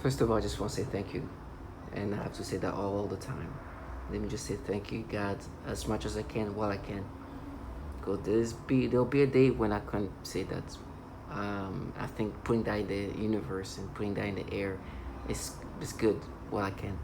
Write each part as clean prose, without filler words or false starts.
First of all, I just want to say thank you. And I have to say that all the time. Let me just say thank you, God, as much as I can while I can. Because there'll be a day when I can't say that. I think putting that in the universe and putting that in the air is good while I can.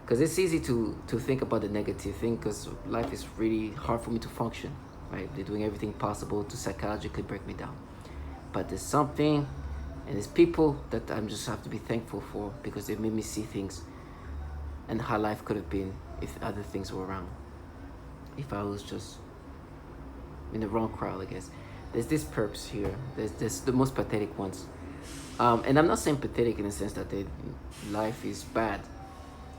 Because it's easy to think about the negative thing, because life is really hard for me to function, right? They're doing everything possible to psychologically break me down. But there's something, and there's people that I'm just have to be thankful for, because they made me see things and how life could have been if other things were around. If I was just in the wrong crowd, I guess. There's this perps here. There's the most pathetic ones. And I'm not saying pathetic in the sense that life is bad,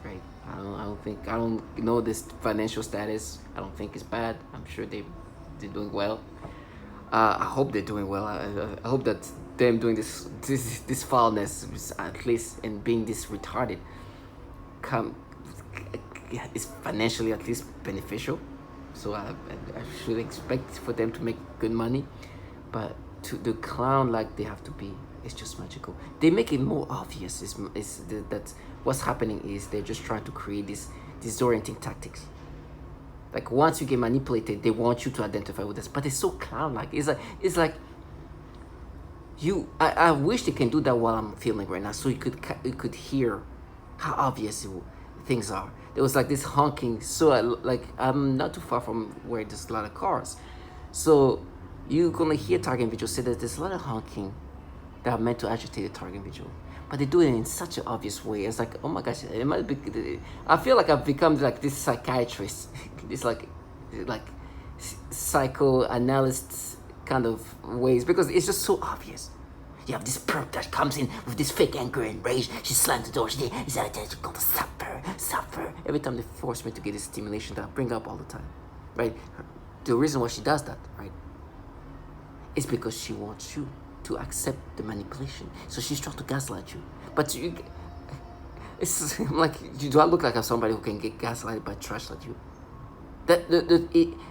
right? I don't know this financial status. I don't think it's bad. I'm sure they're doing well. I hope they're doing well. I hope that them doing this foulness, at least, and being this retarded, come is financially at least beneficial. So I should expect for them to make good money. But to the clown like they have to be, it's just magical. They make it more obvious. That what's happening is they're just trying to create this disorienting tactics. Like once you get manipulated, they want you to identify with this, but it's so clown-like. It's like I wish they can do that while I'm filming right now, so you could hear how obvious things are. There was like this honking, so I'm not too far from where there's a lot of cars, so you're gonna hear target individual say that there's a lot of honking that are meant to agitate the target individual, but they do it in such an obvious way. It's like, oh my gosh, it might be. I feel like I've become like this psychiatrist, this like psychoanalyst kind of ways, because it's just so obvious. You have this perp that comes in with this fake anger and rage. She slams the door. She's going to suffer. Every time they force me to get this stimulation that I bring up all the time, right? The reason why she does that, right, is because she wants you to accept the manipulation. So she's trying to gaslight you. But it's like, do I look like somebody who can get gaslighted by trash like you?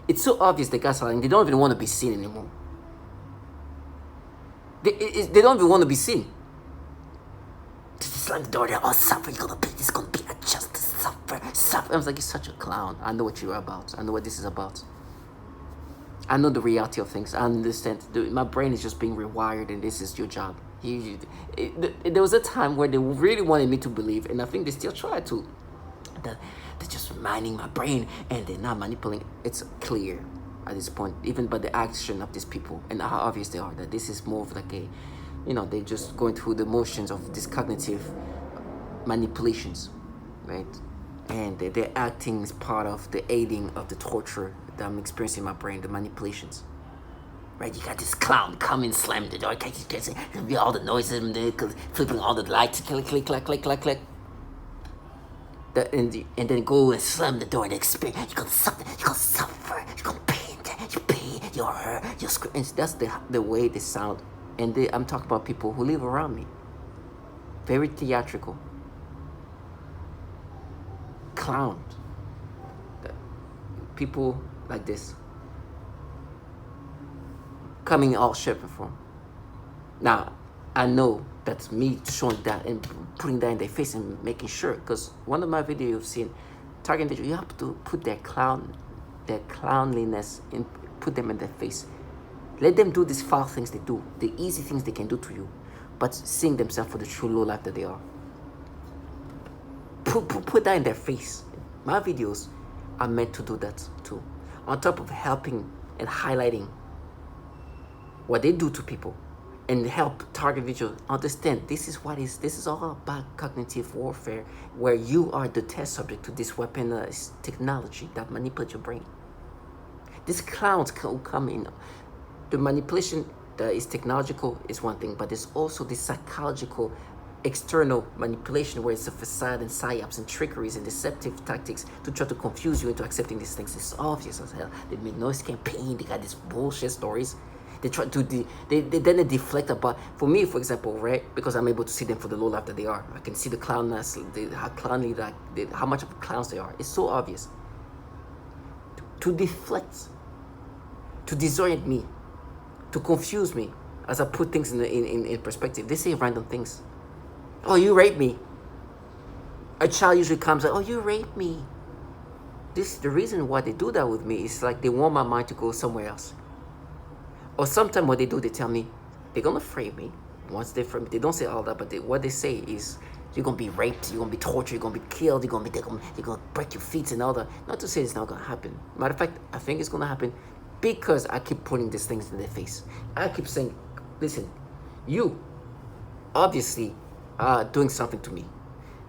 It's so obvious the gaslighting. They don't even want to be seen anymore. They don't even want to be seen. Just slam the door there. Oh, suffer. It's gonna be a just suffer. I was like, you're such a clown. I know what you're about. I know what this is about. I know the reality of things. I understand. My brain is just being rewired, and this is your job. There was a time where they really wanted me to believe, and I think they still try to. They're just mining my brain, and they're not manipulating. It's clear at this point, even by the action of these people and how obvious they are, that this is more of like they're just going through the motions of these cognitive manipulations, right? And they're acting as part of the aiding of the torture that I'm experiencing in my brain, the manipulations. Right, you got this clown coming, slamming the door, all the noises in there, flipping all the lights, click, click, click, click, click, click. And then go and slam the door and experience. You're gonna suffer, you're gonna pain, you pay, you're hurt, you're screaming. That's the way they sound. And I'm talking about people who live around me. Very theatrical. Clowned. People like this. Coming all shape and form. Now, I know that's me showing that and putting that in their face and making sure, because one of my videos you've seen, target individual, you have to put their clowniness and put them in their face. Let them do these foul things they do, the easy things they can do to you, but seeing themselves for the true low life that they are. Put that in their face. My videos are meant to do that too. On top of helping and highlighting what they do to people, and help target individuals understand this is all about cognitive warfare, where you are the test subject to this weaponized technology that manipulates your brain. These clowns can come in. The manipulation that is technological is one thing, but there's also this psychological external manipulation, where it's a facade and psyops and trickeries and deceptive tactics to try to confuse you into accepting these things. It's obvious as hell. They made noise campaign. They got these bullshit stories. They try to they deflect about. For me, for example, right, because I'm able to see them for the low life that they are. I can see the clownness, how clowny, how much of clowns they are. It's so obvious. To deflect, to disorient me, to confuse me as I put things in perspective. They say random things. Oh, you raped me. A child usually comes like, oh, you raped me. The reason why they do that with me is like they want my mind to go somewhere else. Or sometimes what they do, they tell me they're gonna frame me. Once they frame me, they don't say all that, but what they say is you're gonna be raped, you're gonna be tortured, you're gonna be killed, they're gonna break your feet and all that. Not to say it's not gonna happen. Matter of fact, I think it's gonna happen because I keep putting these things in their face. I keep saying, listen, you obviously are doing something to me.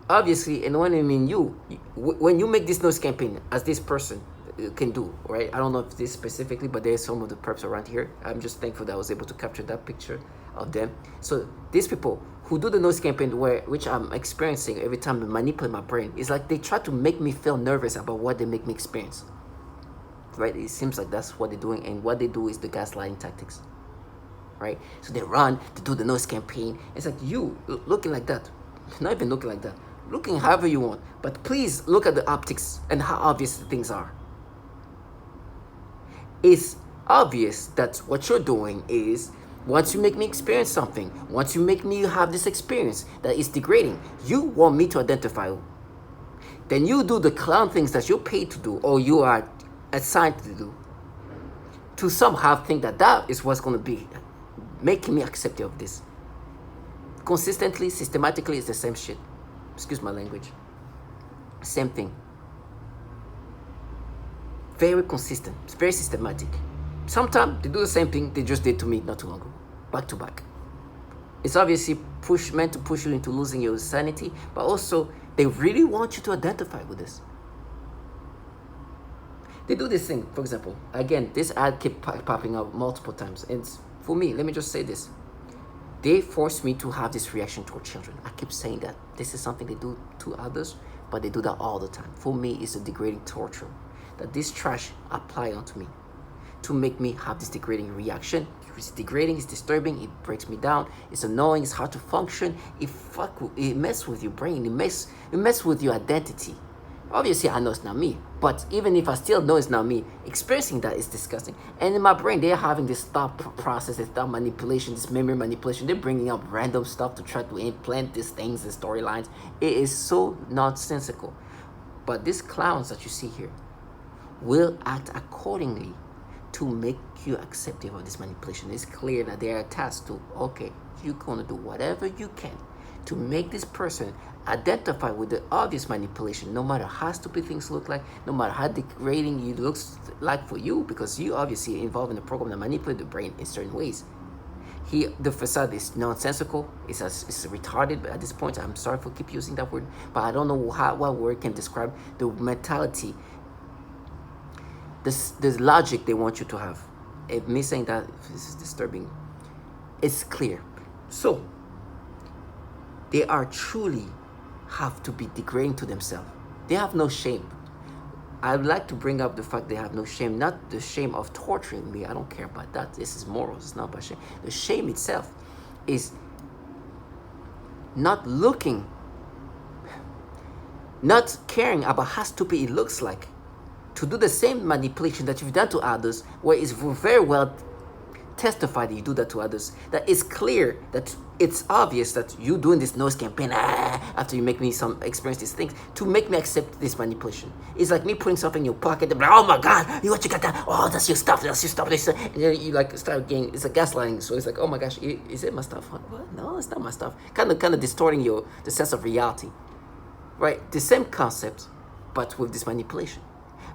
Obviously, and when I mean you, when you make this noise campaign as this person can do, right? I don't know if this specifically, but there's some of the perps around here. I'm just thankful that I was able to capture that picture of them. So these people who do the noise campaign, which I'm experiencing every time they manipulate my brain, is like they try to make me feel nervous about what they make me experience. Right? It seems like that's what they're doing, and what they do is the gaslighting tactics. Right? So they run to do the noise campaign. It's like you looking like that, not even looking like that, looking however you want, but please look at the optics and how obvious the things are. It's obvious that what you're doing is, once you make me experience something, once you make me have this experience that is degrading, you want me to identify. Then you do the clown things that you're paid to do, or you are assigned to do, to somehow think that that is what's going to be making me accepting of this. Consistently, systematically, it's the same shit. Excuse my language. Same thing. Very consistent. It's very systematic. Sometimes they do the same thing they just did to me not too long ago. Back to back. It's obviously meant to push you into losing your sanity, but also they really want you to identify with this. They do this thing, for example, again, this ad kept popping up multiple times. And for me, let me just say this. They force me to have this reaction toward children. I keep saying that. This is something they do to others, but they do that all the time. For me, it's a degrading torture that this trash apply onto me to make me have this degrading reaction. It's degrading, it's disturbing, it breaks me down, it's annoying, it's hard to function, it messes with your brain, it messes with your identity. Obviously, I know it's not me, but even if I still know it's not me, experiencing that is disgusting. And in my brain, they're having this thought process, this thought manipulation, this memory manipulation. They're bringing up random stuff to try to implant these things, these storylines. It is so nonsensical. But these clowns that you see here will act accordingly to make you accepting of this manipulation. It's clear that they are tasked to, okay, you're gonna do whatever you can to make this person identify with the obvious manipulation, no matter how stupid things look like, no matter how degrading it looks like for you, because you obviously involved in the program that manipulate the brain in certain ways. The facade is nonsensical, it's retarded at this point. I'm sorry for keep using that word, but I don't know what word can describe the mentality, the logic they want you to have. If me saying that is disturbing, it's clear. So they are truly have to be degrading to themselves. They have no shame. I'd like to bring up the fact they have no shame, not the shame of torturing me. I don't care about that. This is morals, it's not about shame. The shame itself is not caring about how stupid it looks like to do the same manipulation that you've done to others, where it's very well testified that you do that to others, that it's clear, that it's obvious that you doing this noise campaign after you make me experience these things to make me accept this manipulation. It's like me putting something in your pocket and like, oh my god, what you got that? Oh, that's your stuff, and then you like start getting, it's a gaslighting. So it's like, oh my gosh, is it my stuff? What? No, it's not my stuff. Kind of distorting the sense of reality, right? The same concept, but with this manipulation.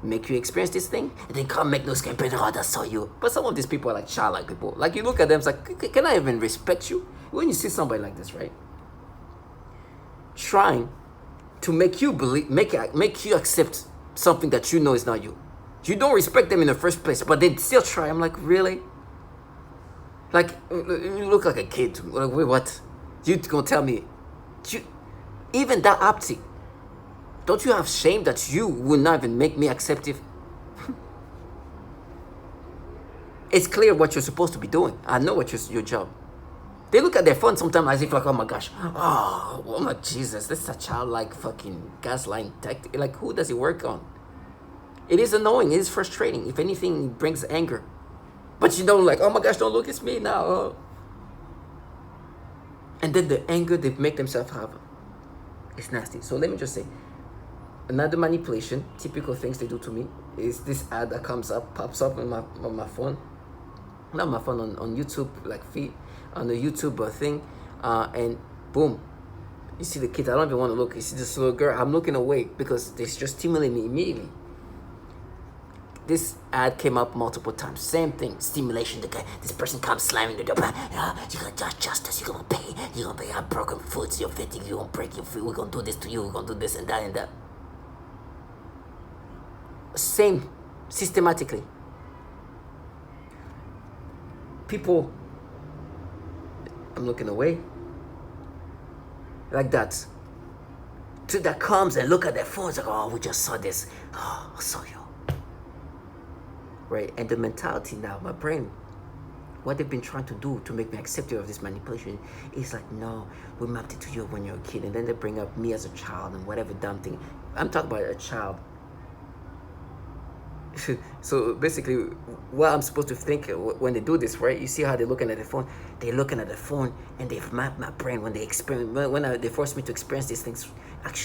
Make you experience this thing, and then come make those campaigns. Oh, that's so you. But some of these people are like childlike people. Like you look at them, it's like, can I even respect you? When you see somebody like this, right? Trying to make you believe, make you accept something that you know is not you. You don't respect them in the first place, but they still try. I'm like, really? Like, you look like a kid. Like, wait, what? You gonna tell me? Even that optic. Don't you have shame that you will not even make me acceptive? It's clear what you're supposed to be doing. I know what your job. They look at their phone sometimes as if like, oh my gosh, oh my Jesus, this is a childlike fucking gaslighting tactic. Like, who does it work on? It is annoying. It is frustrating. If anything, it brings anger. But you don't like, oh my gosh, don't look at me now. And then the anger they make themselves have, it's nasty. So let me just say, another manipulation, typical things they do to me, is this ad that pops up on my phone, not my phone, on YouTube, like feed, on the YouTube thing, and boom, you see the kids. I don't even want to look. You see this little girl. I'm looking away because they just stimulate me immediately. This ad came up multiple times. Same thing, stimulation. The guy, this person comes slamming the door. You're gonna judge justice. You're gonna pay. You're gonna pay our broken foots. You're fitting. You're gonna break your foot. We're gonna do this to you. We're gonna do this and that and that. Same, systematically. People, I'm looking away. Like that. That comes and look at their phones like, oh, we just saw this. Oh, I saw you. Right? And the mentality now, my brain, what they've been trying to do to make me accepting of this manipulation is like, no, we mapped it to you when you're a kid. And then they bring up me as a child and whatever dumb thing. I'm talking about a child. So basically, what I'm supposed to think when they do this, right? You see how they're looking at the phone. They're looking at the phone and they've mapped my brain when they experiment. When they force me to experience these things. Actually,